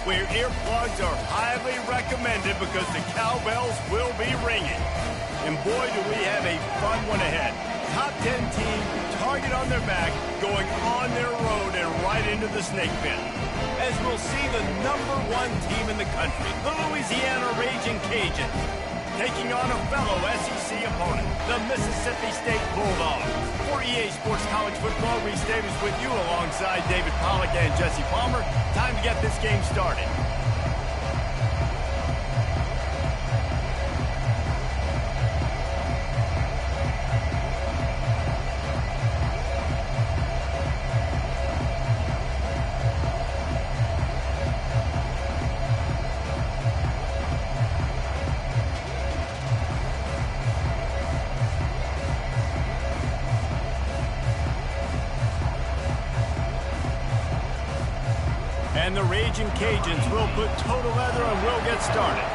where earplugs are highly recommended because the cowbells will be ringing. And boy, do we have a fun one ahead. Top 10 team, target on their back, going on their road and right into the snake pit. As we'll see the #1 team in the country, the Louisiana Raging Cajuns, taking on a fellow SEC opponent, the Mississippi State Bulldogs. For EA Sports College Football, Reese Davis with you alongside David Pollack and Jesse Palmer. Time to get this game started. And the Raging Cajuns will put total leather and we'll get started.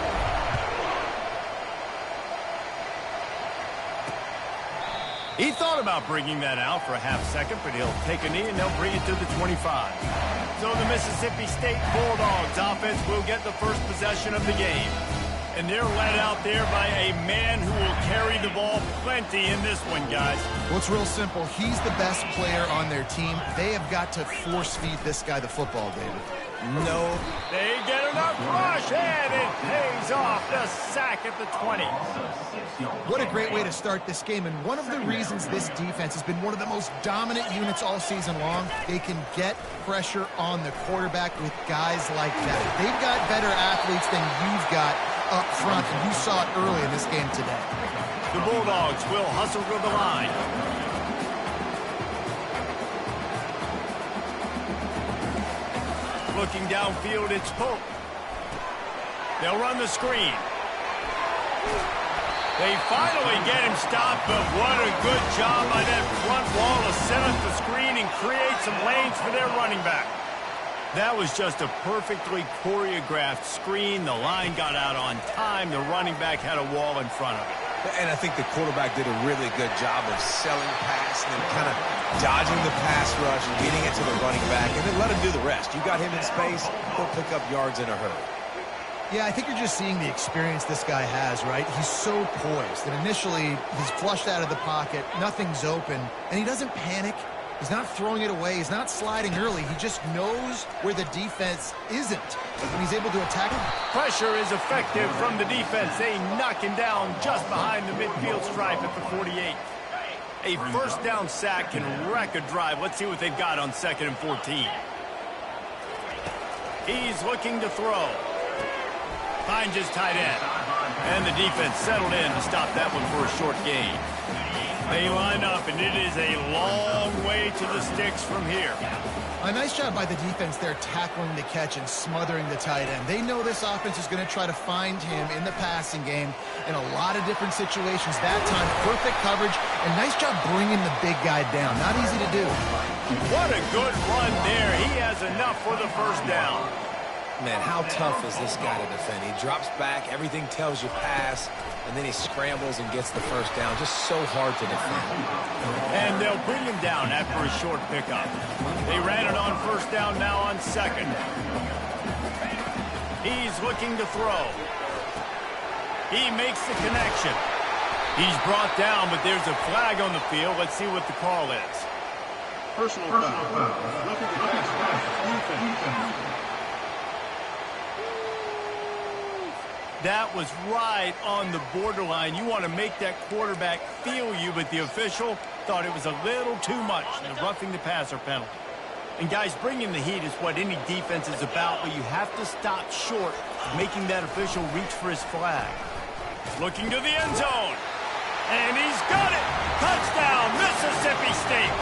He thought about bringing that out for a half second, but he'll take a knee and they'll bring it to the 25. So the Mississippi State Bulldogs offense will get the first possession of the game. And they're led out there by a man who will carry the ball plenty in this one, guys. Well, it's real simple. He's the best player on their team. They have got to force-feed this guy the football, David. No. They get enough rush, and it pays off. The sack at the 20. What a great way to start this game, and one of the reasons this defense has been one of the most dominant units all season long, they can get pressure on the quarterback with guys like that. They've got better athletes than you've got up front, and you saw it early in this game today. The Bulldogs will hustle to the line. Looking downfield, it's Pope. They'll run the screen. They finally get him stopped, but what a good job by that front wall to set up the screen and create some lanes for their running back. That was just a perfectly choreographed screen. The line got out on time. The running back had a wall in front of it. And I think the quarterback did a really good job of selling pass and then kind of dodging the pass rush and getting it to the running back, and then let him do the rest. You got him in space, he'll pick up yards in a hurry. Yeah, I think you're just seeing the experience this guy has, right? He's so poised that initially he's flushed out of the pocket, nothing's open, and he doesn't panic. He's not throwing it away. He's not sliding early. He just knows where the defense isn't, and he's able to attack him. Pressure is effective from the defense. They knock him down just behind the midfield stripe at the 48. A first down sack can wreck a drive. Let's see what they've got on 2nd and 14. He's looking to throw. Finds his tight end. And the defense settled in to stop that one for a short gain. They line up, and it is a long way to the sticks from here. A nice job by the defense there tackling the catch and smothering the tight end. They know this offense is going to try to find him in the passing game in a lot of different situations. That time, perfect coverage, and nice job bringing the big guy down. Not easy to do. What a good run there. He has enough for the first down. Man, how tough is this guy to defend? He drops back, everything tells you pass, and then he scrambles and gets the first down. Just so hard to defend. And they'll bring him down after a short pickup. They ran it on first down, now on 2nd. He's looking to throw. He makes the connection. He's brought down, but there's a flag on the field. Let's see what the call is. Personal foul. Look at the defense. That was right on the borderline. You want to make that quarterback feel you, but the official thought it was a little too much, the roughing the passer penalty. And guys, bringing the heat is what any defense is about, but you have to stop short of making that official reach for his flag. Looking to the end zone. And he's got it. Touchdown, Mississippi State.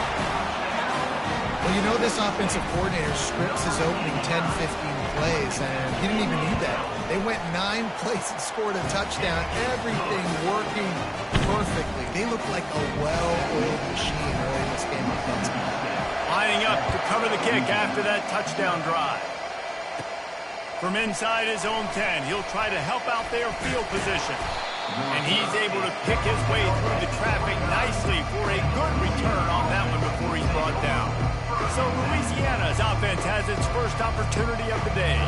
Well, you know this offensive coordinator scripts his opening 10, 15 plays, and he didn't even need that. They went 9 plays and scored a touchdown. Everything working perfectly. They look like a well-oiled machine early in this game offensively. Lining up to cover the kick after that touchdown drive. From inside his own 10, he'll try to help out their field position. And he's able to pick his way through the traffic nicely for a good return on that one before he's brought down. So Louisiana's offense has its first opportunity of the day.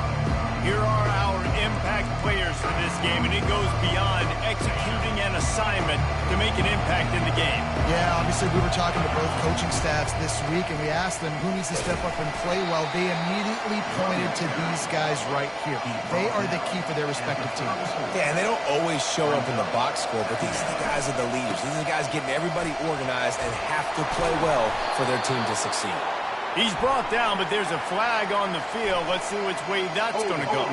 here are our impact players for this game, and it goes beyond executing an assignment to make an impact in the game. Yeah, obviously we were talking to both coaching staffs this week, and we asked them who needs to step up and play well. They immediately pointed to these guys right here. They are the key for their respective teams. Yeah, and they don't always show up in the box score, but these are the guys that are the leaders. These are the guys getting everybody organized and have to play well for their team to succeed. He's brought down, but there's a flag on the field. Let's see which way that's going to go.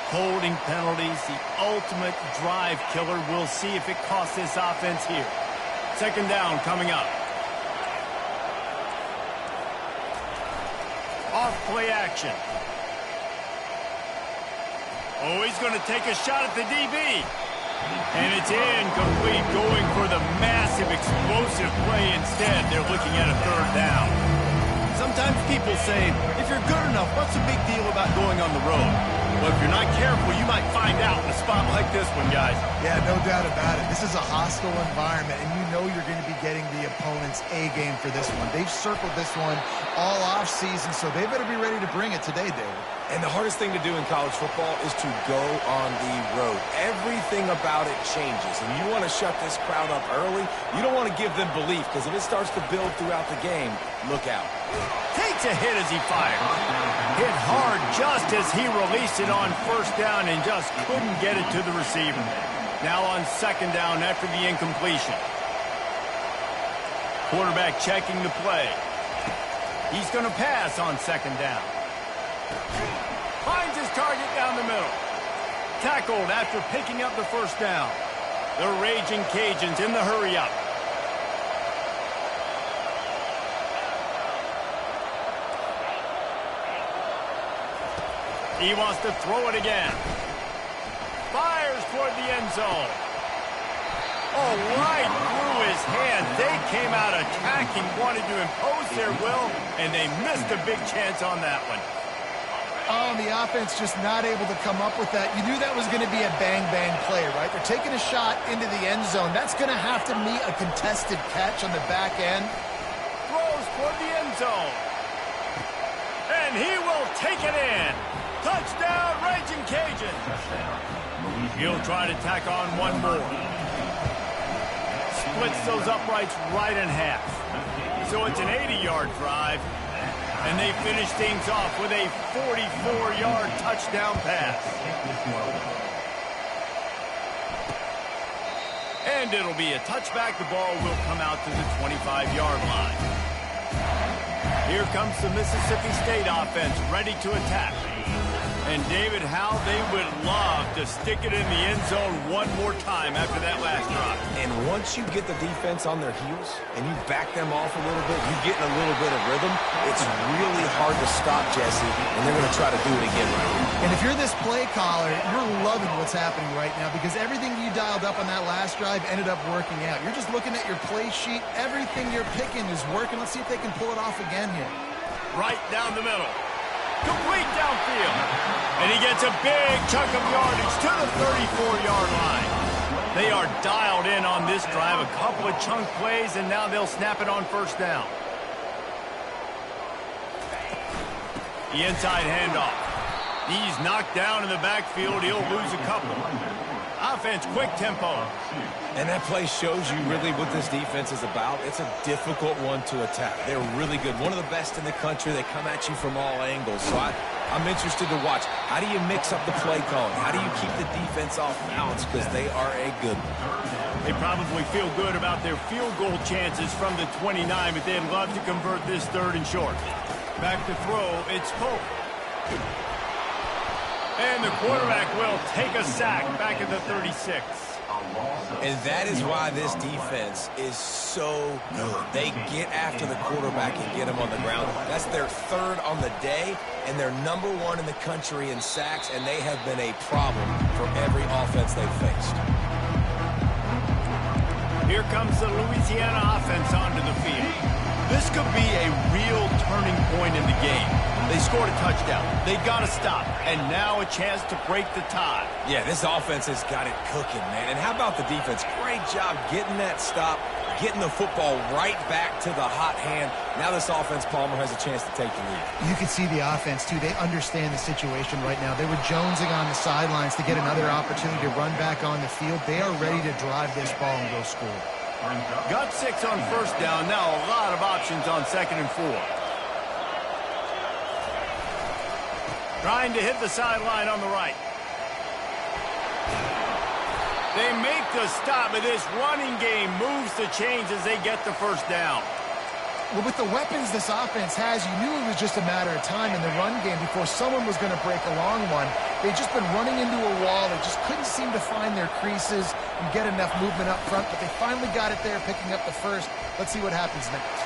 Holding penalties, the ultimate drive killer. We'll see if it costs this offense here. Second down coming up. Off play action. Oh, he's going to take a shot at the DB. And it's incomplete, going for the massive, explosive play instead. They're looking at a third down. Sometimes people say, if you're good enough, what's the big deal about going on the road? Well, if you're not careful, you might find out in a spot like this one, guys. Yeah, no doubt about it. This is a hostile environment, and you know you're going to be getting the opponent's A game for this one. They've circled this one all off season, so they better be ready to bring it today, David. And the hardest thing to do in college football is to go on the road. Everything about it changes, and you want to shut this crowd up early. You don't want to give them belief, because if it starts to build throughout the game, look out. Takes a hit as he fires. Hit hard just as he released it on first down and just couldn't get it to the receiver. Now on second down after the incompletion. Quarterback checking the play. He's going to pass on second down. Finds his target down the middle. Tackled after picking up the first down. The Raging Cajuns in the hurry-up. He wants to throw it again. Fires toward the end zone. Oh, right through his hand. They came out attacking, wanted to impose their will, and they missed a big chance on that one. Oh, the offense just not able to come up with that. You knew that was going to be a bang-bang play, right? They're taking a shot into the end zone. That's going to have to meet a contested catch on the back end. Throws toward the end zone. And he will take it in. Touchdown, Raging Cajuns. He'll try to tack on one more. Splits those uprights right in half. So it's an 80-yard drive. And they finish things off with a 44-yard touchdown pass. And it'll be a touchback. The ball will come out to the 25-yard line. Here comes the Mississippi State offense ready to attack. And David, how they would love to stick it in the end zone one more time after that last drop. And once you get the defense on their heels and you back them off a little bit, you get in a little bit of rhythm, it's really hard to stop, Jesse, and they're going to try to do it again right here. And if you're this play caller, you're loving what's happening right now because everything you dialed up on that last drive ended up working out. You're just looking at your play sheet. Everything you're picking is working. Let's see if they can pull it off again here. Right down the middle. Complete downfield. And he gets a big chunk of yardage to the 34-yard line. They are dialed in on this drive. A couple of chunk plays, and now they'll snap it on first down. The inside handoff. He's knocked down in the backfield. He'll lose a couple. Offense, quick tempo. And that play shows you really what this defense is about. It's a difficult one to attack. They're really good. One of the best in the country. They come at you from all angles. So I'm interested to watch. How do you mix up the play calling? How do you keep the defense off balance? Because they are a good one. They probably feel good about their field goal chances from the 29, but they'd love to convert this third and short. Back to throw. It's Pope. And the quarterback will take a sack back at the 36. And that is why this defense is so good. They get after the quarterback and get him on the ground. That's their third on the day, and they're #1 in the country in sacks, and they have been a problem for every offense they've faced. Here comes the Louisiana offense onto the field. This could be a real turning point in the game. They scored a touchdown. They got to stop. And now a chance to break the tie. Yeah, this offense has got it cooking, man. And how about the defense? Great job getting that stop, getting the football right back to the hot hand. Now this offense, Palmer, has a chance to take the lead. You can see the offense, too. They understand the situation right now. They were jonesing on the sidelines to get another opportunity to run back on the field. They are ready to drive this ball and go score. Got 6 on first down. Now a lot of options on 2nd and 4. Trying to hit the sideline on the right. They make the stop, but this running game moves the chains as they get the first down. Well, with the weapons this offense has, you knew it was just a matter of time in the run game before someone was going to break a long one. They've just been running into a wall. They just couldn't seem to find their creases and get enough movement up front, but they finally got it there, picking up the first. Let's see what happens next.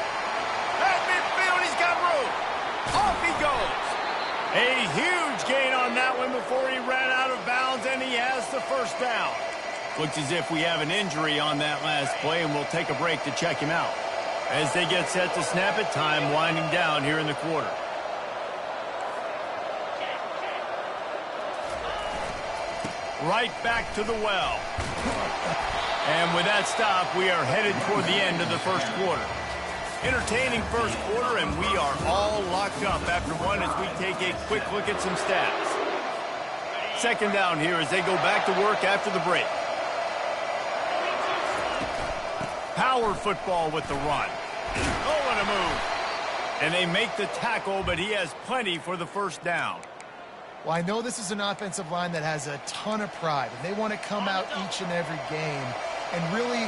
At midfield, he's got room. Off he goes. A huge gain on that one before he ran out of bounds, and he has the first down. Looks as if we have an injury on that last play, and we'll take a break to check him out. As they get set to snap it, time winding down here in the quarter. Right back to the well. And with that stop, we are headed toward the end of the first quarter. Entertaining first quarter, and we are all locked up after one as we take a quick look at some stats. 2nd down here as they go back to work after the break. Power football with the run. Oh, what a move. And they make the tackle, but he has plenty for the first down. Well, I know this is an offensive line that has a ton of pride, and they want to come out each and every game and really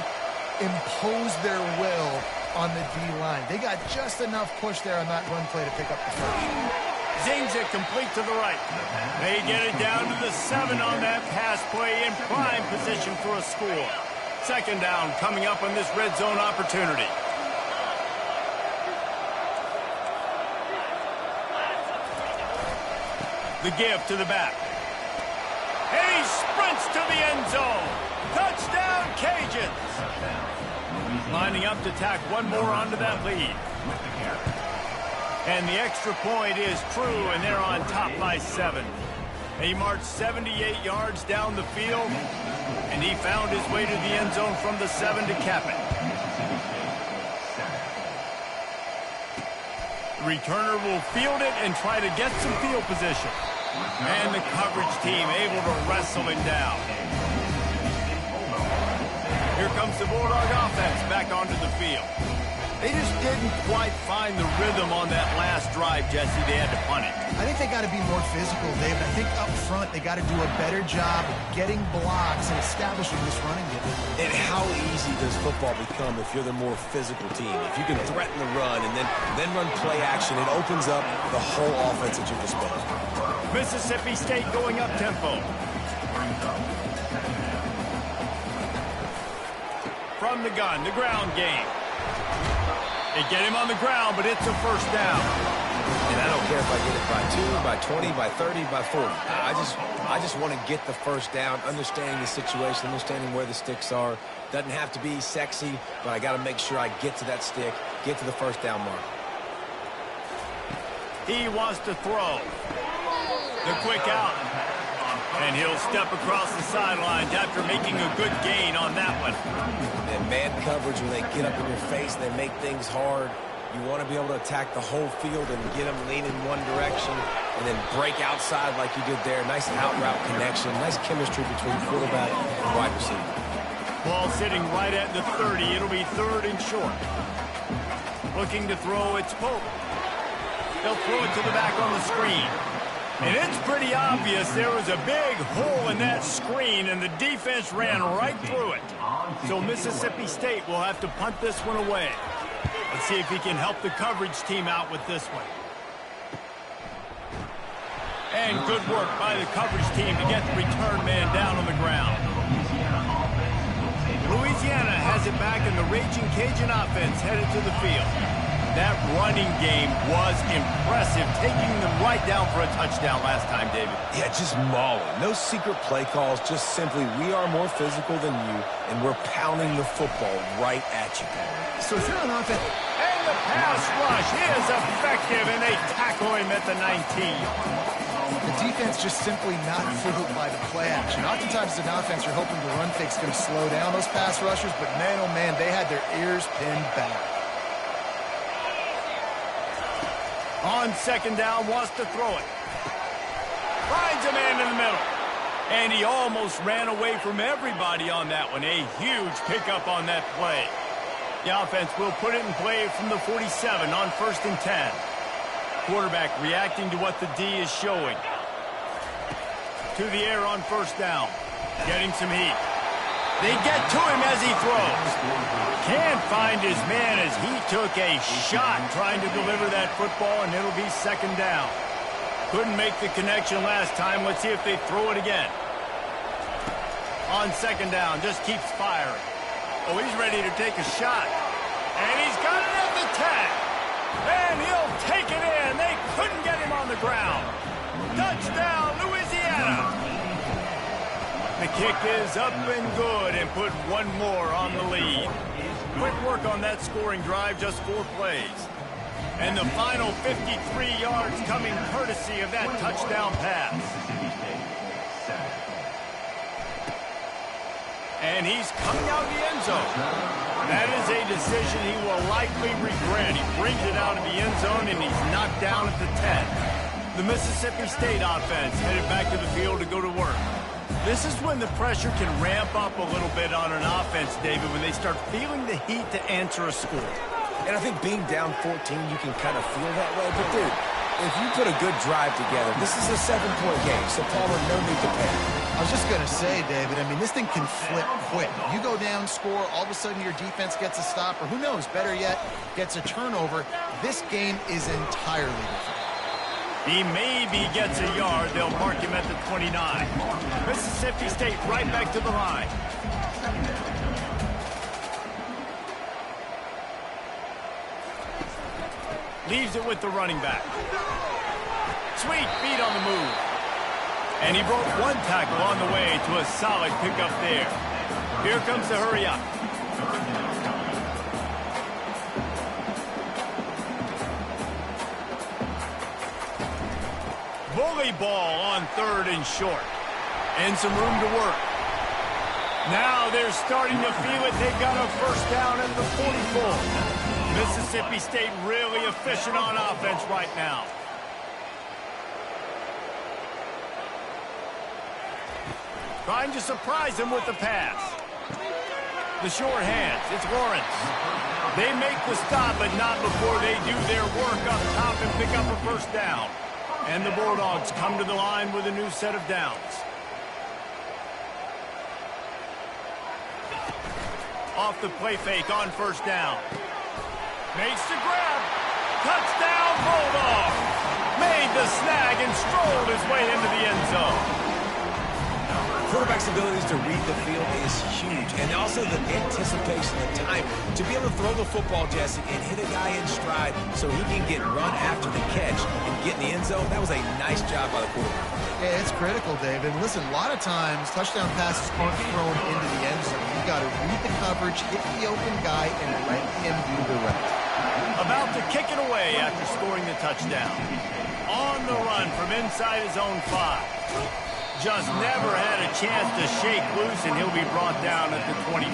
impose their will on the D-line. They got just enough push there on that run play to pick up the first. Zings it complete to the right. They get it down to the 7 on that pass play in prime position for a score. 2nd down coming up on this red zone opportunity. The give to the back. And he sprints to the end zone. Touchdown, Cajuns. Lining up to tack one more onto that lead. And the extra point is true, and they're on top by 7. He marched 78 yards down the field, and he found his way to the end zone from the 7 to cap it. The returner will field it and try to get some field position. And the coverage team able to wrestle him down. Here comes the Bulldog offense back onto the field. They just didn't quite find the rhythm on that last drive, Jesse. They had to punt it. I think they got to be more physical, David. I think up front they got to do a better job getting blocks and establishing this running game. And how easy does football become if you're the more physical team? If you can threaten the run and then run play action, it opens up the whole offense at your disposal. Mississippi State going up tempo. From the gun, the ground game. They get him on the ground, but it's a first down. And I don't care if I get it by 2, by 20, by 30, by 40. I just want to get the first down, understanding the situation, understanding where the sticks are. Doesn't have to be sexy, but I got to make sure I get to that stick, get to the first down mark. He wants to throw. The quick out. And he'll step across the sidelines after making a good gain on that one. And man coverage, when they get up in your face, they make things hard. You want to be able to attack the whole field and get them leaning one direction and then break outside like you did there. Nice out route connection. Nice chemistry between quarterback and wide receiver. Ball sitting right at the 30. It'll be 3rd and short. Looking to throw, it's Pope. They'll throw it to the back on the screen. And it's pretty obvious there was a big hole in that screen, and the defense ran right through it. So Mississippi State will have to punt this one away. Let's see if he can help the coverage team out with this one. And good work by the coverage team to get the return man down on the ground. Louisiana has it back, and the Raging Cajun offense headed to the field. That running game was impressive, taking them right down for a touchdown last time, David. Yeah, just mauling. No secret play calls, just simply we are more physical than you, and we're pounding the football right at you. So if you're on offense... And the pass rush is effective, and they tackle him at the 19. The defense just simply not fooled by the play action. Oftentimes as an offense, you're hoping the run fake's going to slow down those pass rushers, but man, oh man, they had their ears pinned back. On second down, wants to throw it. Finds a man in the middle. And he almost ran away from everybody on that one. A huge pickup on that play. The offense will put it in play from the 47 on 1st and 10. Quarterback reacting to what the D is showing. To the air on 1st down. Getting some heat. They get to him as he throws. Can't find his man as he took a shot trying to deliver that football, and it'll be 2nd down. Couldn't make the connection last time. Let's see if they throw it again. On 2nd down, just keeps firing. Oh, he's ready to take a shot. And he's got it at the 10. And he'll take it in. They couldn't get him on the ground. Touchdown, Louisiana. The kick is up and good, and put one more on the lead. Quick work on that scoring drive, just 4 plays. And the final 53 yards coming courtesy of that touchdown pass. And he's coming out of the end zone. That is a decision he will likely regret. He brings it out of the end zone, and he's knocked down at the 10. The Mississippi State offense headed back to the field to go to work. This is when the pressure can ramp up a little bit on an offense, David, when they start feeling the heat to answer a score. And I think being down 14, you can kind of feel that way. But, dude, if you put a good drive together, this is a 7-point game, so Palmer, no need to panic. I was just going to say, David, I mean, this thing can flip quick. You go down, score, all of a sudden your defense gets a stop, or who knows, better yet, gets a turnover. This game is entirely different. He maybe gets a yard. They'll mark him at the 29. Mississippi State right back to the line. Leaves it with the running back. Sweet feet on the move. And he broke one tackle on the way to a solid pickup there. Here comes the hurry up. Bully ball on 3rd and short. And some room to work. Now they're starting to feel it. They've got a 1st down at the 44. Mississippi State really efficient on offense right now. Trying to surprise him with the pass. The short hands. It's Lawrence. They make the stop, but not before they do their work up top and pick up a 1st down. And the Bulldogs come to the line with a new set of downs. Off the play fake on 1st down. Makes the grab. Touchdown, Bulldog. Made the snag and strolled his way into the end zone. Quarterback's abilities to read the field is huge, and also the anticipation and time to be able to throw the football, Jesse, and hit a guy in stride so he can get run after the catch and get in the end zone. That was a nice job by the quarterback. Yeah, it's critical, David. Listen, a lot of times touchdown passes aren't thrown into the end zone. You've got to read the coverage, hit the open guy, and let him do the rest. About to kick it away after scoring the touchdown. On the run from inside his own 5. Just never had a chance to shake loose, and he'll be brought down at the 24.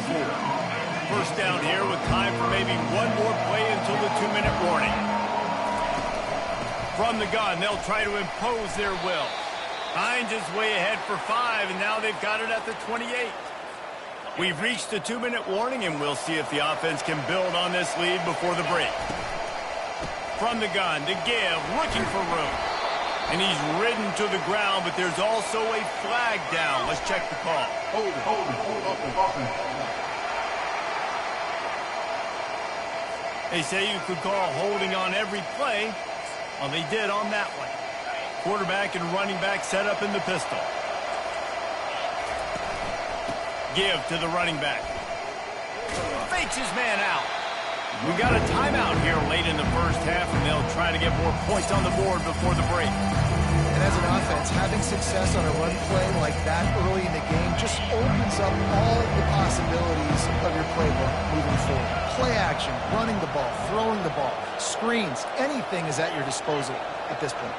1st down here with time for maybe one more play until the 2-minute warning. From the gun, they'll try to impose their will. Hines is way ahead for 5, and now they've got it at the 28. We've reached the 2-minute warning, and we'll see if the offense can build on this lead before the break. From the gun, to give, looking for room. And he's ridden to the ground, but there's also a flag down. Let's check the call. Hold it. They say you could call holding on every play. Well, they did on that one. Quarterback and running back set up in the pistol. Give to the running back. Fakes his man out. We got a timeout here late in the 1st half, and they'll try to get more points on the board before the break. And as an offense, having success on a run play like that early in the game just opens up all the possibilities of your playbook moving forward. Play action, running the ball, throwing the ball, screens, anything is at your disposal at this point.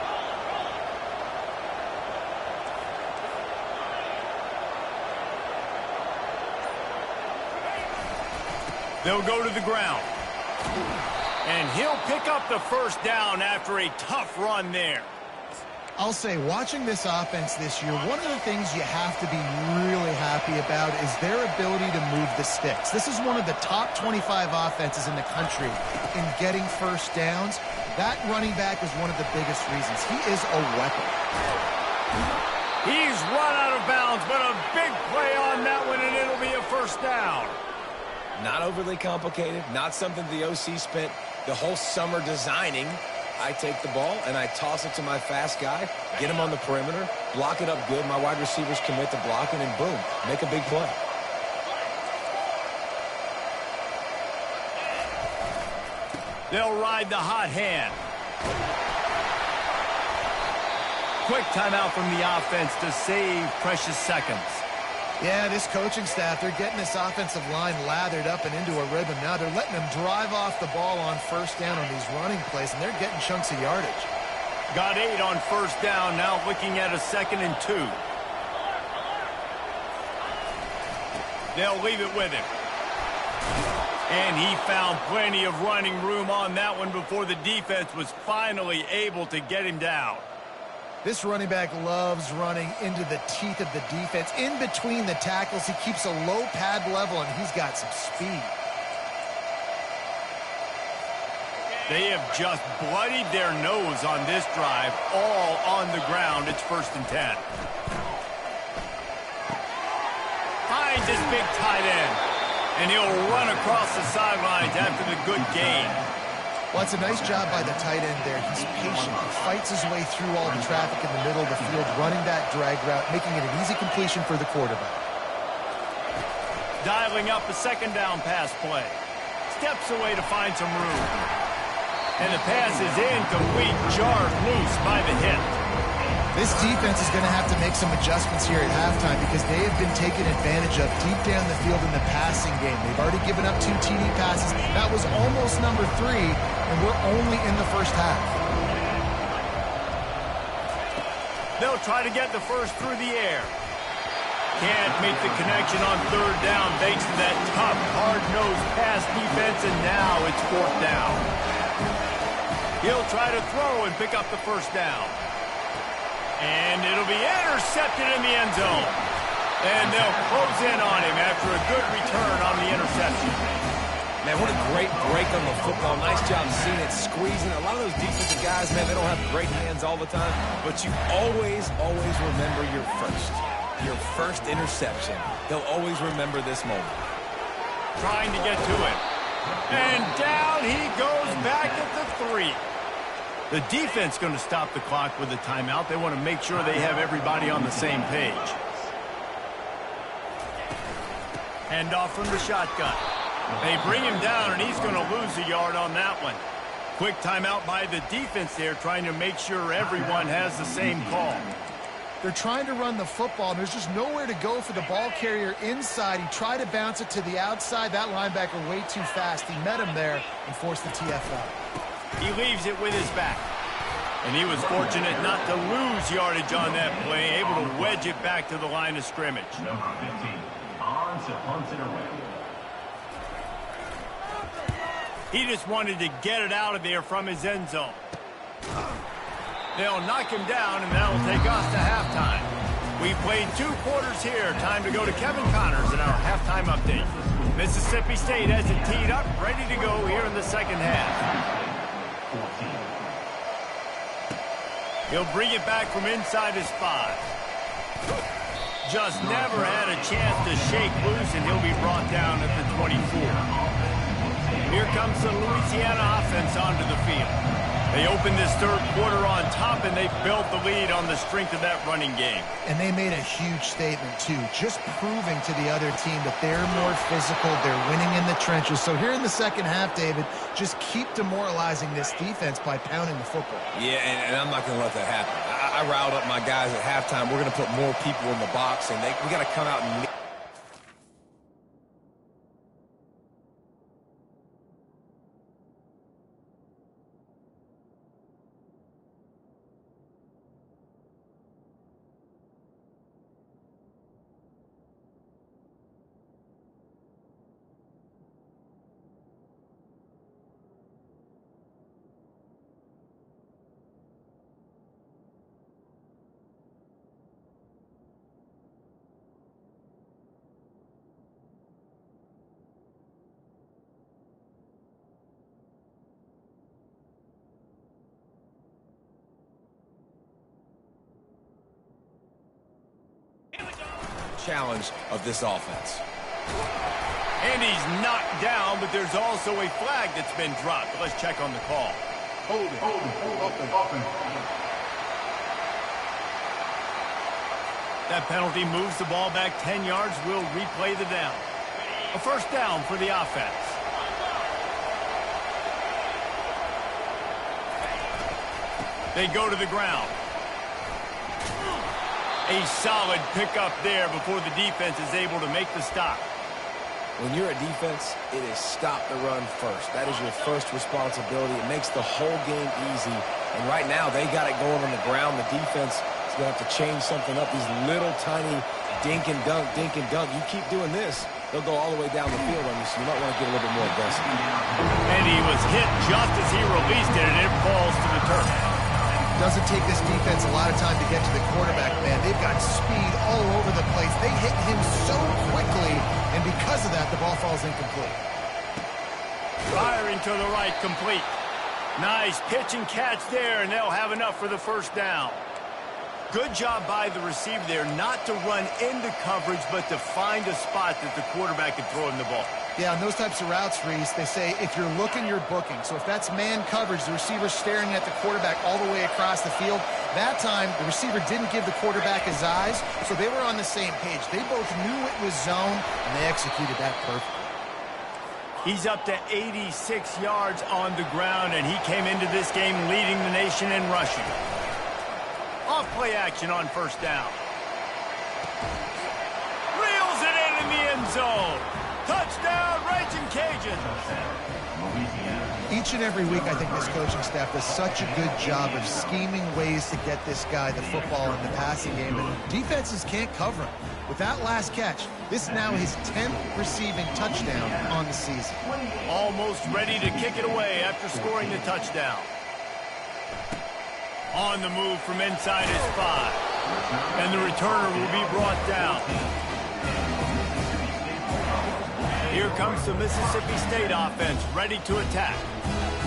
They'll go to the ground. And he'll pick up the first down after a tough run there. I'll say, watching this offense this year, one of the things you have to be really happy about is their ability to move the sticks. This is one of the top 25 offenses in the country in getting first downs. That running back is one of the biggest reasons. He is a weapon. He's run out of bounds, but a big play on that one, and it'll be a first down. Not overly complicated, not something the OC spent the whole summer designing. I take the ball and I toss it to my fast guy, get him on the perimeter, block it up good. My wide receivers commit to blocking, and boom, make a big play. They'll ride the hot hand. Quick timeout from the offense to save precious seconds. Yeah, this coaching staff, they're getting this offensive line lathered up and into a rhythm. Now they're letting them drive off the ball on first down on these running plays, and they're getting chunks of yardage. Got 8 on first down, now looking at a 2nd and 2. They'll leave it with him. And he found plenty of running room on that one before the defense was finally able to get him down. This running back loves running into the teeth of the defense. In between the tackles, he keeps a low pad level, and he's got some speed. They have just bloodied their nose on this drive, all on the ground. It's 1st and 10. Finds his big tight end, and he'll run across the sidelines after the good gain. Well, it's a nice job by the tight end there. He's patient. He fights his way through all the traffic in the middle of the field, running that drag route, making it an easy completion for the quarterback. Dialing up a 2nd down pass play. Steps away to find some room. And the pass is incomplete, jarred loose by the hit. This defense is going to have to make some adjustments here at halftime because they have been taken advantage of deep down the field in the passing game. They've already given up 2 TD passes. That was almost number 3, and we're only in the first half. They'll try to get the first through the air. Can't make the connection on 3rd down thanks to that tough, hard-nosed pass defense, and now it's 4th down. He'll try to throw and pick up the first down. And it'll be intercepted in the end zone. And they'll close in on him after a good return on the interception. Man, what a great break on the football. Nice job seeing it, squeezing. A lot of those defensive guys, man, they don't have great hands all the time. But you always remember your first interception. They'll always remember this moment. Trying to get to it. And down he goes back at the 3. The defense going to stop the clock with a timeout. They want to make sure they have everybody on the same page. Hand off from the shotgun. They bring him down, and he's going to lose a yard on that one. Quick timeout by the defense there, trying to make sure everyone has the same call. They're trying to run the football, and there's just nowhere to go for the ball carrier inside. He tried to bounce it to the outside. That linebacker way too fast. He met him there and forced the TFL. He leaves it with his back. And he was fortunate not to lose yardage on that play, able to wedge it back to the line of scrimmage. Number 15, on to punt it away. He just wanted to get it out of there from his end zone. They'll knock him down, and that'll take us to halftime. We played 2 quarters here. Time to go to Kevin Connors in our halftime update. Mississippi State has it teed up, ready to go here in the second half. He'll bring it back from inside his 5. Just never had a chance to shake loose, and he'll be brought down at the 24. Here comes the Louisiana offense onto the field. They opened this 3rd quarter on top, and they built the lead on the strength of that running game. And they made a huge statement, too, just proving to the other team that they're more physical, they're winning in the trenches. So here in the second half, David, just keep demoralizing this defense by pounding the football. Yeah, and I'm not going to let that happen. I riled up my guys at halftime. We're going to put more people in the box, and we got to come out and... challenge of this offense. And he's knocked down, but there's also a flag that's been dropped. Let's check on the call. Hold it. That penalty moves the ball back 10 yards. We'll replay the down. A first down for the offense. They go to the ground. A solid pickup there before the defense is able to make the stop. When you're a defense, it is stop the run first. That is your first responsibility. It makes the whole game easy. And right now, they got it going on the ground. The defense is going to have to change something up. These little tiny dink and dunk, dink and dunk. You keep doing this, they'll go all the way down the field on you, so you might want to get a little bit more aggressive. And he was hit just as he released it, and it falls to the turf. Doesn't take this defense a lot of time to get to the quarterback, man. They've got speed all over the place. They hit him so quickly, and because of that, the ball falls incomplete. Firing to the right, complete. Nice pitch and catch there, and they'll have enough for the first down. Good job by the receiver there, not to run into coverage, but to find a spot that the quarterback can throw him the ball. Yeah, on those types of routes, Reese, they say if you're looking, you're booking. So if that's man coverage, the receiver's staring at the quarterback all the way across the field. That time, the receiver didn't give the quarterback his eyes, so they were on the same page. They both knew it was zone, and they executed that perfectly. He's up to 86 yards on the ground, and he came into this game leading the nation in rushing. Off play action on first down. Reels it in the end zone. Touchdown, Raging Cajuns. Each and every week, I think this coaching staff does such a good job of scheming ways to get this guy the football in the passing game, and defenses can't cover him. With that last catch, this is now his 10th receiving touchdown on the season. Almost ready to kick it away after scoring the touchdown. On the move from inside his 5. And the returner will be brought down. Here comes the Mississippi State offense, ready to attack.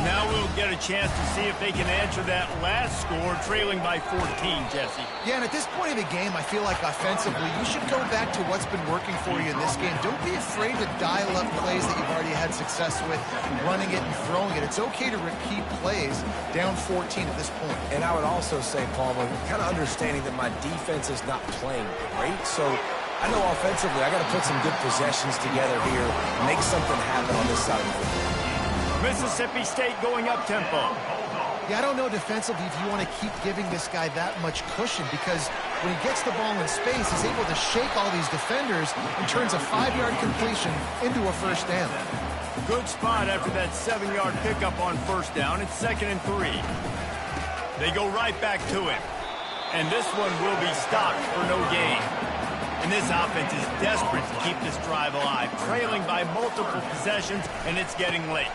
Now we'll get a chance to see if they can answer that last score, trailing by 14, Jesse. Yeah, and at this point of the game, I feel like offensively, you should go back to what's been working for you in this game. Don't be afraid to dial up plays that you've already had success with, running it and throwing it. It's okay to repeat plays down 14 at this point. And I would also say, Palmer, kind of understanding that my defense is not playing great, so I know offensively I got to put some good possessions together here, make something happen on this side of the football. Mississippi State going up tempo. Yeah, I don't know defensively if you want to keep giving this guy that much cushion, because when he gets the ball in space, he's able to shake all these defenders and turns a 5-yard completion into a first down. Good spot after that 7-yard pickup on first down. It's 2nd and 3. They go right back to him. And this one will be stopped for no gain. And this offense is desperate to keep this drive alive, trailing by multiple possessions, and it's getting late.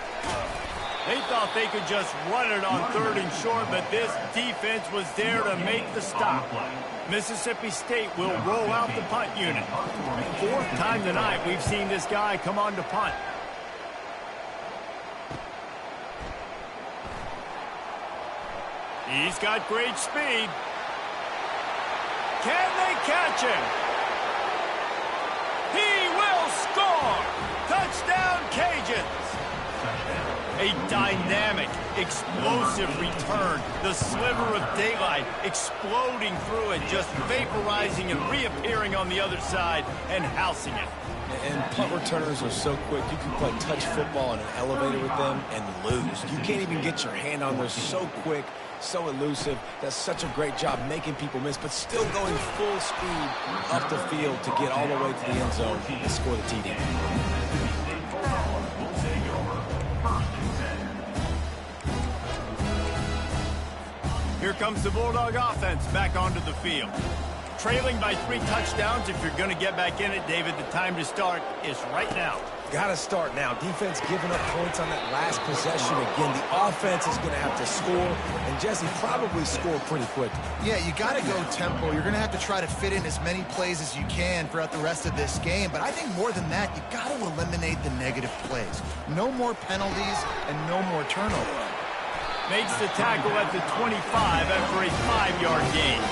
They thought they could just run it on 3rd and short, but this defense was there to make the stop. Mississippi State will roll out the punt unit. 4th time tonight we've seen this guy come on to punt. He's got great speed. Can they catch him? He will score! Touchdown, Cajuns! A dynamic, explosive return. The sliver of daylight exploding through it, just vaporizing and reappearing on the other side and housing it. And punt returners are so quick. You can play touch football in an elevator with them and lose. You can't even get your hand on. They're so quick, so elusive. Does such a great job making people miss, but still going full speed up the field to get all the way to the end zone and score the TD. Here comes the Bulldog offense back onto the field. Trailing by 3 touchdowns. If you're going to get back in it, David, the time to start is right now. Got to start now. Defense giving up points on that last possession. Again, the offense is going to have to score, and Jesse probably score pretty quick. Yeah, you got to go tempo. You're going to have to try to fit in as many plays as you can throughout the rest of this game. But I think more than that, you got to eliminate the negative plays. No more penalties and no more turnovers. Makes the tackle at the 25 after a 5-yard gain.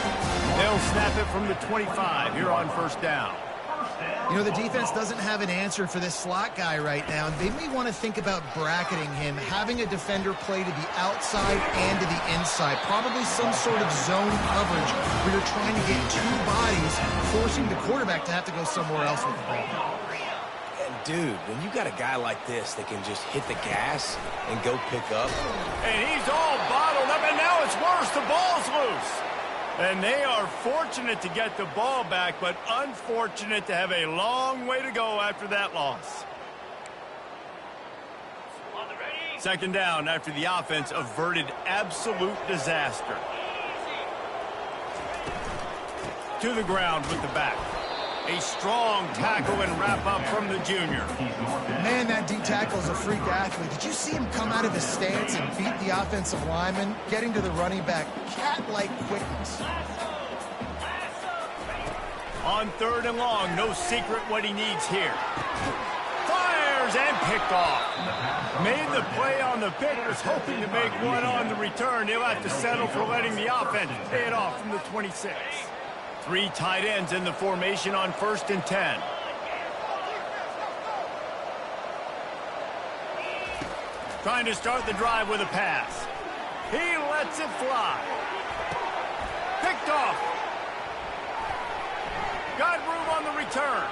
They'll snap it from the 25 here on first down. You know, the defense doesn't have an answer for this slot guy right now. They may want to think about bracketing him, having a defender play to the outside and to the inside. Probably some sort of zone coverage where you're trying to get 2 bodies, forcing the quarterback to have to go somewhere else with the ball. Dude, when you got a guy like this that can just hit the gas and go pick up. And he's all bottled up, and now it's worse. The ball's loose. And they are fortunate to get the ball back, but unfortunate to have a long way to go after that loss. Second down after the offense averted absolute disaster. To the ground with the back. A strong tackle and wrap-up from the junior. Man, that D-tackle is a freak athlete. Did you see him come out of his stance and beat the offensive lineman, getting to the running back? Cat-like quickness. On 3rd and long, no secret what he needs here. Fires and picked off. Made the play on the pick, was hoping to make one on the return. He'll have to settle for letting the offense pay it off from the 26. 3 tight ends in the formation on 1st and 10. Trying to start the drive with a pass. He lets it fly. Picked off. Got room on the return.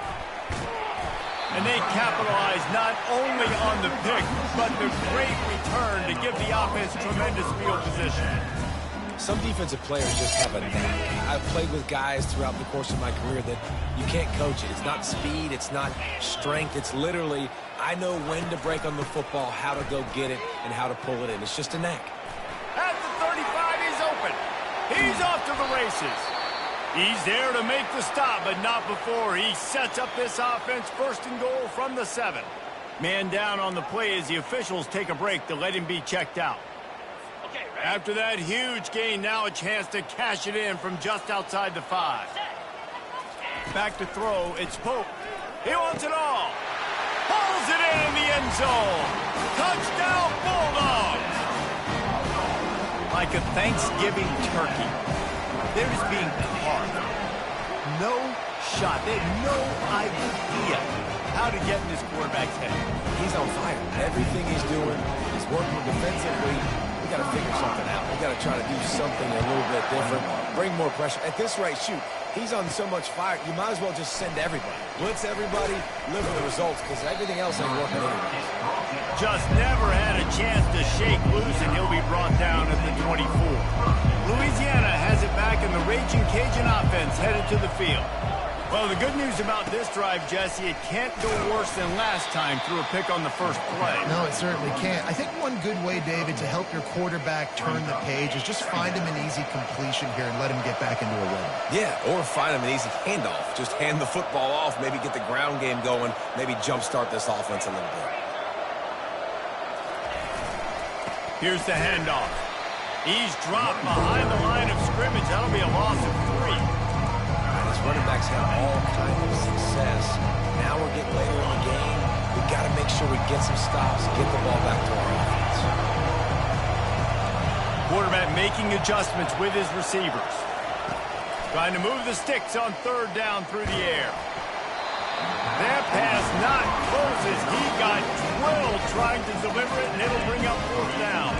And they capitalize not only on the pick, but the great return to give the offense tremendous field position. Some defensive players just have a knack. I've played with guys throughout the course of my career that you can't coach it. It's not speed, it's not strength. It's literally, I know when to break on the football, how to go get it, and how to pull it in. It's just a knack. At the 35, he's open. He's off to the races. He's there to make the stop, but not before he sets up this offense 1st and goal from the 7. Man down on the play as the officials take a break to let him be checked out. After that huge gain, now a chance to cash it in from just outside the 5. Back to throw, it's Pope. He wants it all. Pulls it in the end zone. Touchdown, Bulldogs. Like a Thanksgiving turkey. They're just being carved. No shot. They have no idea how to get in this quarterback's head. He's on fire. Everything he's doing, he's working defensively. We got to figure something out. We got to try to do something a little bit different. Bring more pressure. At this rate, shoot, he's on so much fire, you might as well just send everybody. Blitz everybody, live with the results, because everything else ain't working anyway. Just never had a chance to shake loose, and he'll be brought down at the 24. Louisiana has it back, and the Raging Cajun offense headed to the field. Well, the good news about this drive, Jesse, it can't go worse than last time through a pick on the first play. No, it certainly can't. I think one good way, David, to help your quarterback turn the page is just find him an easy completion here and let him get back into a rhythm. Yeah, or find him an easy handoff. Just hand the football off, maybe get the ground game going, maybe jumpstart this offense a little bit. Here's the handoff. He's dropped behind the line of scrimmage. That'll be a loss of 3. These running backs have all kinds of success. Now we're getting later in the game. We've got to make sure we get some stops, get the ball back to our offense. Quarterback making adjustments with his receivers. Trying to move the sticks on 3rd down through the air. That pass not closes. He got drilled trying to deliver it, and it'll bring up 4th down.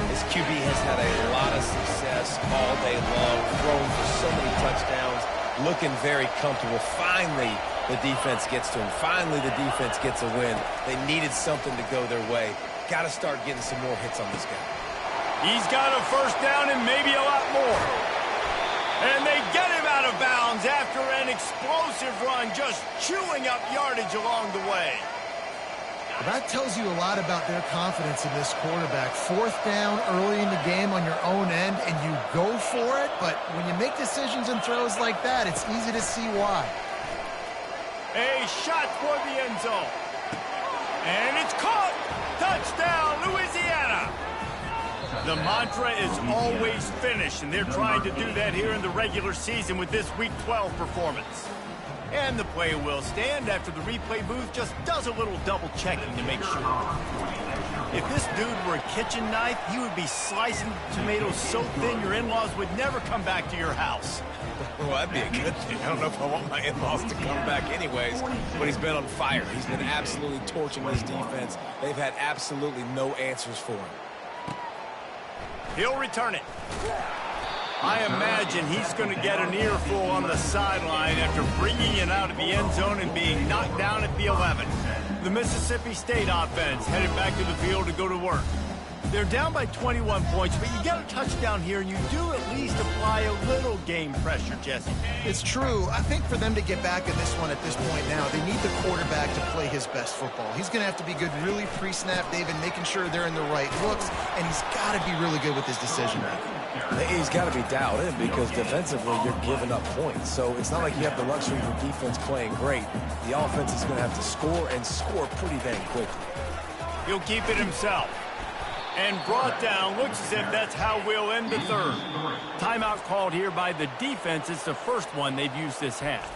This QB has had a lot of success all day long, throwing for so many touchdowns, looking very comfortable. Finally, The defense gets to him. Finally, the defense gets a win. They needed something to go their way. Got to start getting some more hits on this guy. He's got a first down and maybe a lot more. And they get him out of bounds after an explosive run, just chewing up yardage along the way. Well, that tells you a lot about their confidence in this quarterback. Fourth down early in the game on your own end, and you go for it. But when you make decisions and throws like that, it's easy to see why. A shot toward the end zone. And it's caught. Touchdown, Louisiana. The mantra is always finish, and they're trying to do that here in the regular season with this Week 12 performance. And the play will stand after the replay booth just does a little double-checking to make sure. If this dude were a kitchen knife, he would be slicing tomatoes so thin your in-laws would never come back to your house. Well, that'd be a good thing. I don't know if I want my in-laws to come back anyways, but he's been on fire. He's been absolutely torching this defense. They've had absolutely no answers for him. He'll return it. I imagine he's going to get an earful on the sideline after bringing it out of the end zone and being knocked down at the 11. The Mississippi State offense headed back to the field to go to work. They're down by 21 points, but you get a touchdown here, and you do at least apply a little game pressure, Jesse. It's true. I think for them to get back in this one at this point now, they need the quarterback to play his best football. He's going to have to be good really pre-snap, David, making sure they're in the right looks, and he's got to be really good with his decision-making. He's got to be dialed in because defensively you're giving up points. So it's not like you have the luxury of your defense playing great. The offense is going to have to score and score pretty dang quickly. He'll keep it himself. And brought down. Looks as if that's how we'll end the third. Timeout called here by the defense. It's the first one they've used this half.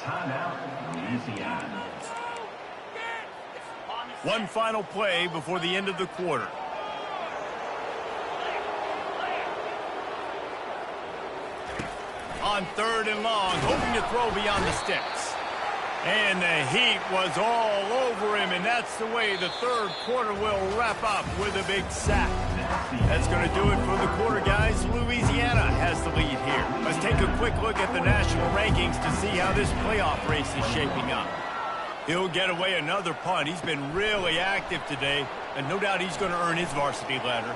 Timeout, Louisiana. One final play before the end of the quarter. On third and long, hoping to throw beyond the sticks. And the heat was all over him, and that's the way the third quarter will wrap up with a big sack. That's going to do it for the quarter, guys. Louisiana has the lead here. Let's take a quick look at the national rankings to see how this playoff race is shaping up. He'll get away another punt. He's been really active today, and no doubt he's going to earn his varsity letter.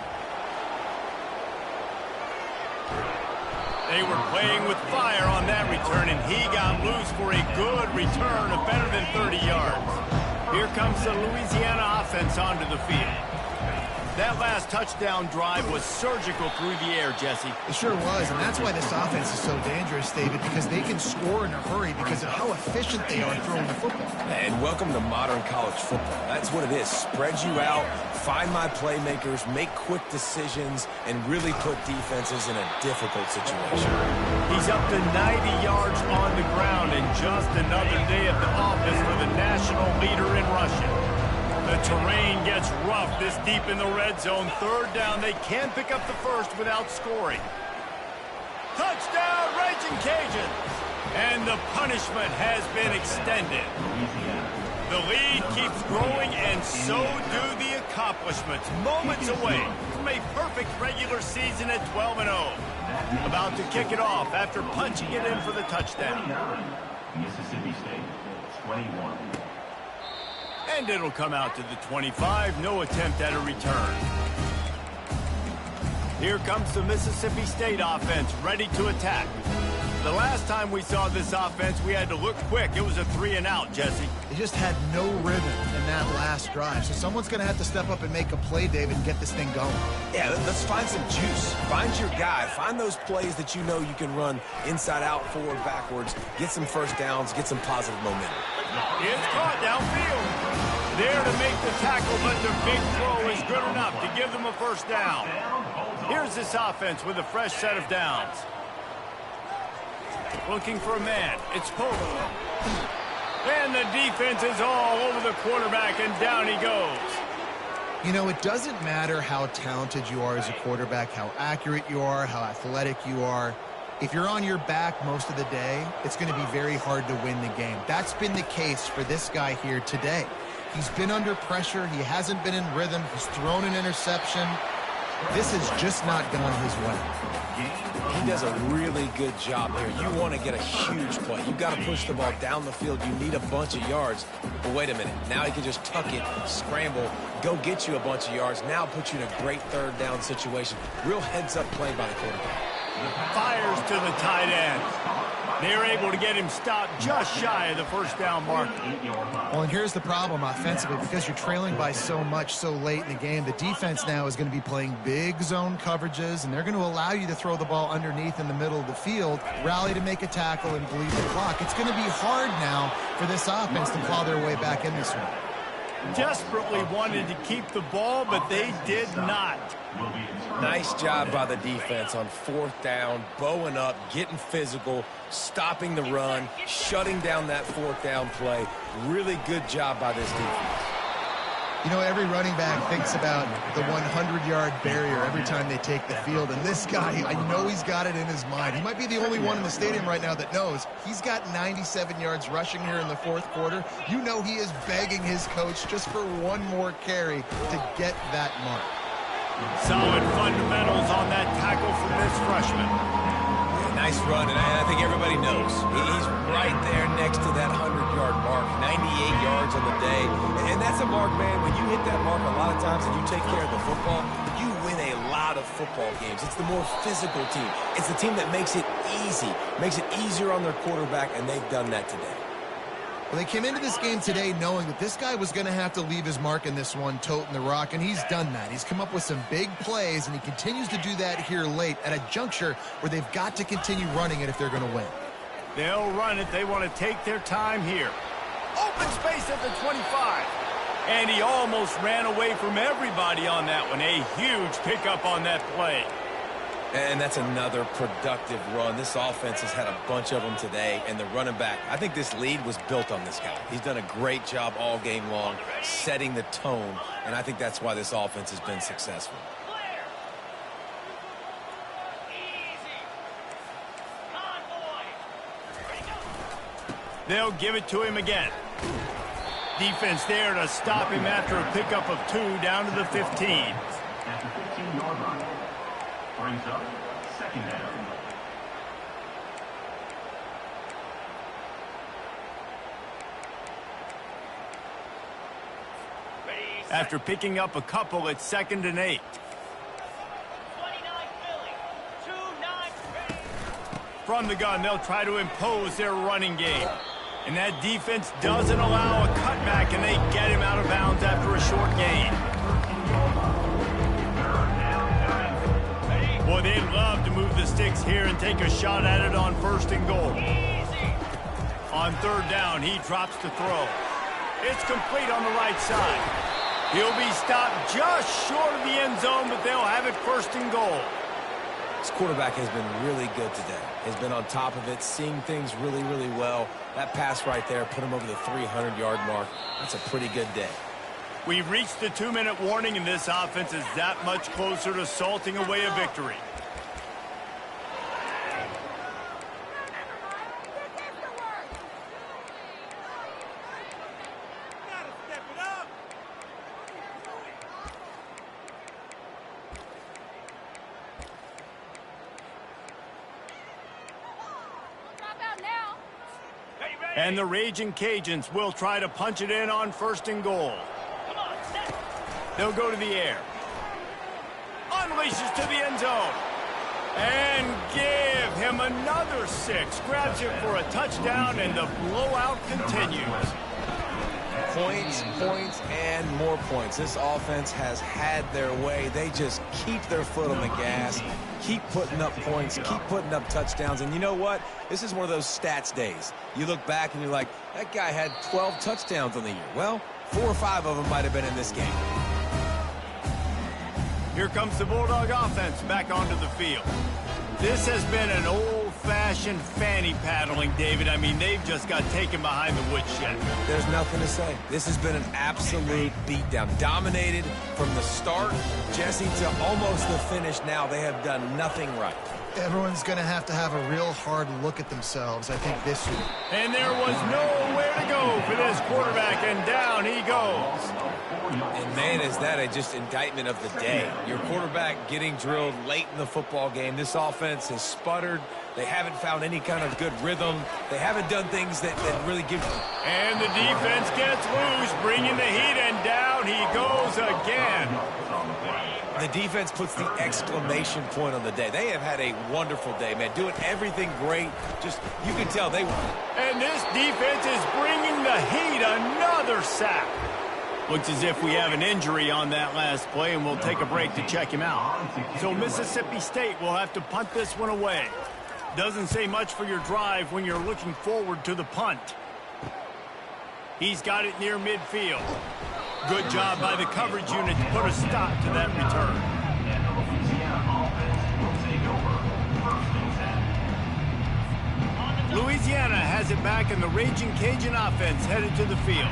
They were playing with fire on that return, and he got loose for a good return of better than 30 yards. Here comes the Louisiana offense onto the field. That last touchdown drive was surgical through the air, Jesse. It sure was, and that's why this offense is so dangerous, David, because they can score in a hurry because of how efficient they are throwing the football. And welcome to modern college football. That's what it is. Spread you out, find my playmakers, make quick decisions, and really put defenses in a difficult situation. He's up to 90 yards on the ground, and just another day at the office for the national leader in rushing. The terrain gets rough this deep in the red zone. Third down, they can't pick up the first without scoring. Touchdown, Raging Cajuns! And the punishment has been extended. The lead keeps growing, and so do the accomplishments. Moments away from a perfect regular season at 12-0. About to kick it off after punching it in for the touchdown. Mississippi State, 21. And it'll come out to the 25. No attempt at a return. Here comes the Mississippi State offense, ready to attack. The last time we saw this offense, we had to look quick. It was a 3-and-out, Jesse. They just had no rhythm in that last drive. So someone's going to have to step up and make a play, David, and get this thing going. Yeah, let's find some juice. Find your guy. Find those plays that you know you can run inside out, forward, backwards. Get some first downs. Get some positive momentum. It's caught downfield. There to make the tackle, but the big throw is good enough to give them a first down. Here's this offense with a fresh set of downs. Looking for a man. It's Polo. And the defense is all over the quarterback, and down he goes. You know, it doesn't matter how talented you are as a quarterback, how accurate you are, how athletic you are. If you're on your back most of the day, it's going to be very hard to win the game. That's been the case for this guy here today. He's been under pressure. He hasn't been in rhythm. He's thrown an interception. This has just not gone his way. He does a really good job here. You want to get a huge play. You got to push the ball down the field. You need a bunch of yards. But wait a minute. Now he can just tuck it, scramble, go get you a bunch of yards. Now put you in a great third down situation. Real heads-up play by the quarterback. Fires to the tight end. They're able to get him stopped just shy of the first down mark. Well, and here's the problem offensively. Because you're trailing by so much so late in the game, the defense now is going to be playing big zone coverages, and they're going to allow you to throw the ball underneath in the middle of the field, rally to make a tackle, and bleed the clock. It's going to be hard now for this offense to claw their way back in this one. Desperately wanted to keep the ball, but they did not. Nice job by the defense on fourth down, bowing up, getting physical, stopping the run, shutting down that fourth down play. Really good job by this defense. You know, every running back thinks about the 100-yard barrier every time they take the field. And this guy, I know he's got it in his mind. He might be the only one in the stadium right now that knows he's got 97 yards rushing here in the fourth quarter. You know he is begging his coach just for one more carry to get that mark. Solid fundamentals on that tackle from this freshman. Nice run, and I think everybody knows. He's right there next to that 100-yard mark, 98 yards on the day. And that's a mark, man, when you hit that mark a lot of times and you take care of the football, you win a lot of football games. It's the more physical team. It's the team that makes it easy, makes it easier on their quarterback, and they've done that today. Well, they came into this game today knowing that this guy was going to have to leave his mark in this one, toting the rock, and he's done that. He's come up with some big plays, and he continues to do that here late at a juncture where they've got to continue running it if they're going to win. They'll run it. They want to take their time here. Open space at the 25. And he almost ran away from everybody on that one. A huge pickup on that play. And that's another productive run. This offense has had a bunch of them today, and the running back, I think this lead was built on this guy. He's done a great job all game long, setting the tone, and I think that's why this offense has been successful. They'll give it to him again. Defense there to stop him after a pickup of 2 down to the 15. At the 15-yard line. Brings up second down. After picking up a couple, it's 2nd and 8. From the gun, they'll try to impose their running game. And that defense doesn't allow a cutback, and they get him out of bounds after a short gain. Boy, they'd love to move the sticks here and take a shot at it on 1st and goal. On 3rd down, he drops to throw. It's complete on the right side. He'll be stopped just short of the end zone, but they'll have it 1st and goal. This quarterback has been really good today. He's been on top of it, seeing things really, really well. That pass right there put him over the 300-yard mark. That's a pretty good day. We've reached the 2-minute warning, and this offense is that much closer to salting away a victory. And the Raging Cajuns will try to punch it in on 1st and goal. They'll go to the air. Unleashes to the end zone. And give him another 6. Grabs it for a touchdown, and the blowout continues. Points, points, and more points. This offense has had their way. They just keep their foot on the gas, keep putting up points, keep putting up touchdowns. And you know what? This is one of those stats days. You look back and you're like, that guy had 12 touchdowns on the year. Well, 4 or 5 of them might have been in this game. Here comes the Bulldog offense back onto the field. This has been an old-fashioned fanny paddling, David. I mean, they've just got taken behind the woodshed. There's nothing to say. This has been an absolute beatdown. Dominated from the start, Jesse, to almost the finish now. They have done nothing right. Everyone's going to have a real hard look at themselves, I think, this week. And there was nowhere to go for this quarterback, and down he goes. And man, is that a just indictment of the day. Your quarterback getting drilled late in the football game. This offense has sputtered. They haven't found any kind of good rhythm. They haven't done things that really give them. And the defense gets loose, bringing the heat, and down he goes again. The defense puts the exclamation point on the day. They have had a wonderful day, man. Doing everything great. Just, you can tell they won. And this defense is bringing the heat. Another sack. Looks as if we have an injury on that last play, and we'll take a break to check him out. So Mississippi State will have to punt this one away. Doesn't say much for your drive when you're looking forward to the punt. He's got it near midfield. Good job by the coverage unit to put a stop to that return. Louisiana has it back, and the Raging Cajun offense headed to the field.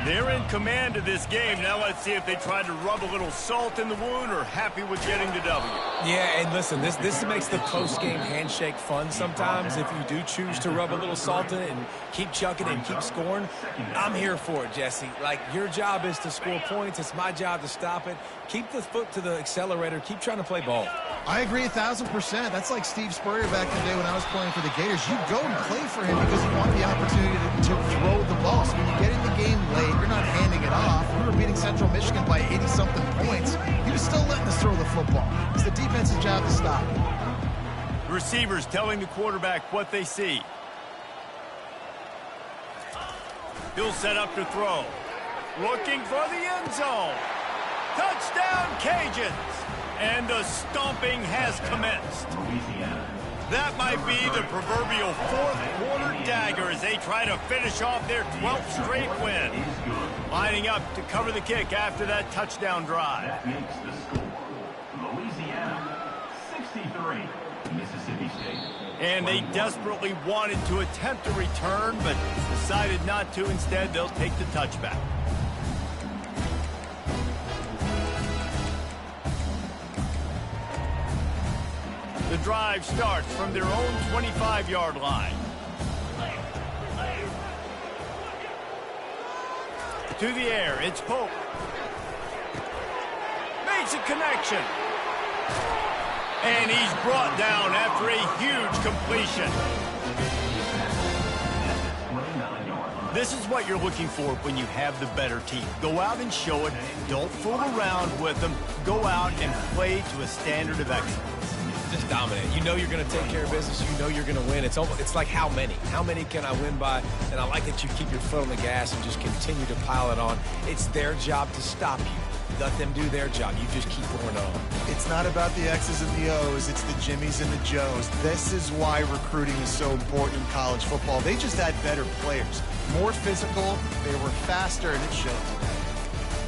They're in command of this game. Now let's see if they try to rub a little salt in the wound or happy with getting the W. Yeah, and listen, this makes the post-game handshake fun sometimes. If you do choose to rub a little salt in it and keep chucking and keep scoring, I'm here for it, Jesse. Like, your job is to score points. It's my job to stop it. Keep the foot to the accelerator. Keep trying to play ball. I agree 1,000%. That's like Steve Spurrier back in the day when I was playing for the Gators. You go and play for him because you want the opportunity to throw the ball. So when you get in the game late, you're not handing it off. We were beating Central Michigan by 80-something points. He was still letting us throw the football. It's the defense's job to stop it. Receivers telling the quarterback what they see. He'll set up to throw. Looking for the end zone. Touchdown, Cajuns! And the stomping has commenced. That might be the proverbial fourth-quarter dagger as they try to finish off their 12th straight win. Lining up to cover the kick after that touchdown drive. That makes the score. Louisiana, 63, Mississippi State. And they desperately wanted to attempt a return, but decided not to. Instead, they'll take the touchback. The drive starts from their own 25-yard line. To the air, it's Pope. Makes a connection. And he's brought down after a huge completion. This is what you're looking for when you have the better team. Go out and show it. Don't fool around with them. Go out and play to a standard of excellence. Just dominate. You know you're going to take care of business. You know you're going to win. It's like how many? How many can I win by? And I like that you keep your foot on the gas and just continue to pile it on. It's their job to stop you. Let them do their job. You just keep going on. It's not about the X's and the O's. It's the Jimmies and the Joes. This is why recruiting is so important in college football. They just had better players. More physical. They were faster, and it showed today.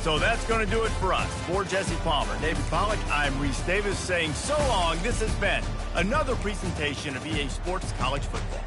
So that's going to do it for us. For Jesse Palmer, David Pollack, I'm Reese Davis saying so long. This has been another presentation of EA Sports College Football.